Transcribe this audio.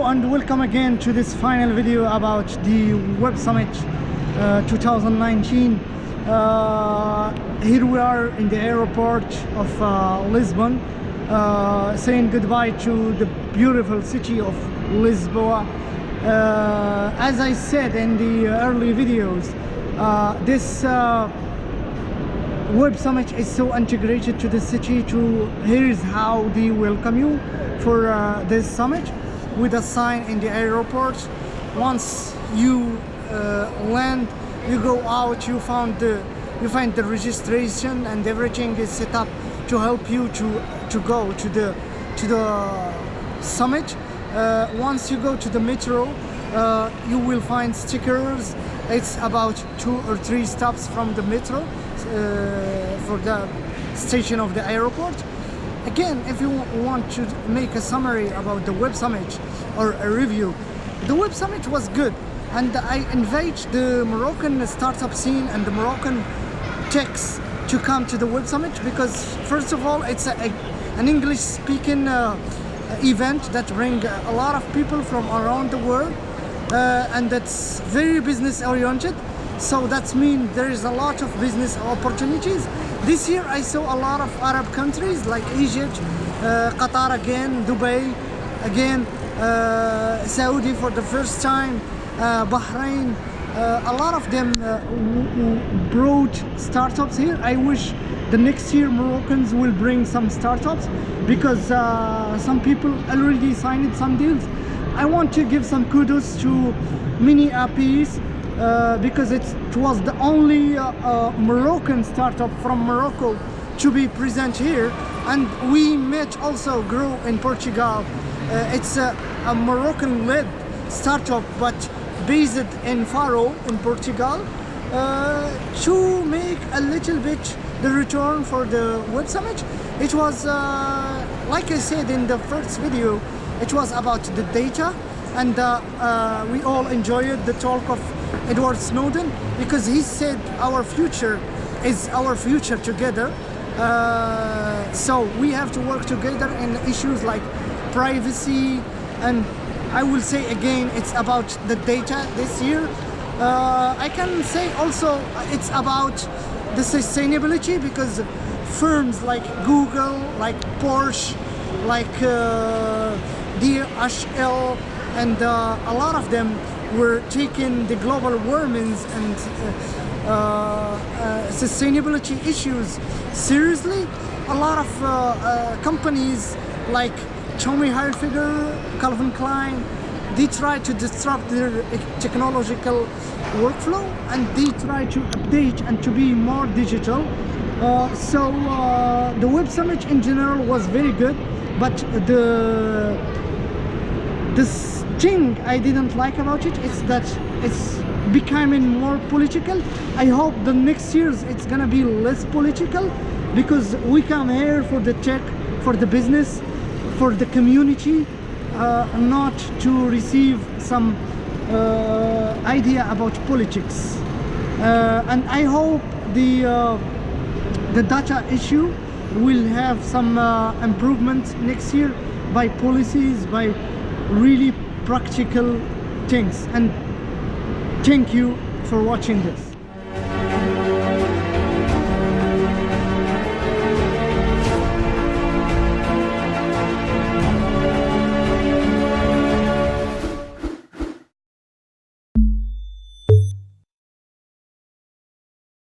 and welcome again to this final video about the Web Summit 2019. Here we are in the airport of Lisbon, saying goodbye to the beautiful city of Lisboa. As I said in the early videos, this Web Summit is so integrated to the city. Here's how they welcome you for this summit, with a sign in the airport. Once you land, you go out, you find the registration, and everything is set up to help you to go to the summit. Once you go to the metro, you will find stickers. It's about 2 or 3 stops from the metro for the station of the airport. Again, if you want to make a summary about the Web Summit or a review, the Web Summit was good, and I invite the Moroccan startup scene and the Moroccan techs to come to the Web Summit, because first of all, it's an English speaking event that brings a lot of people from around the world, and that's very business oriented. So that means there is a lot of business opportunities. This year I saw a lot of Arab countries like Egypt, Qatar again, Dubai again, Saudi for the first time, Bahrain. A lot of them brought startups here. I wish the next year Moroccans will bring some startups, because some people already signed some deals. I want to give some kudos to Mini APIs, because it was the only Moroccan startup from Morocco to be present here, and we met also grow in Portugal. It's a Moroccan-led startup, but based in Faro in Portugal, to make a little bit the return for the Web Summit. It was, like I said in the first video, it was about the data, and we all enjoyed the talk of Edward Snowden, because he said our future is our future together. So we have to work together in issues like privacy, and I will say again, it's about the data this year. I can say also it's about the sustainability, because firms like Google, like Porsche, like DHL, and a lot of them were taking the global warmings and sustainability issues seriously. A lot of companies like Tommy Hilfiger, Calvin Klein, they try to disrupt their technological workflow, and they try to update and to be more digital. So the Web Summit in general was very good, but this thing I didn't like about it is that it's becoming more political. I hope the next years it's gonna be less political, because we come here for the tech, for the business, for the community, not to receive some idea about politics. And I hope the data issue will have some improvement next year by policies, by really practical things. And thank you for watching this.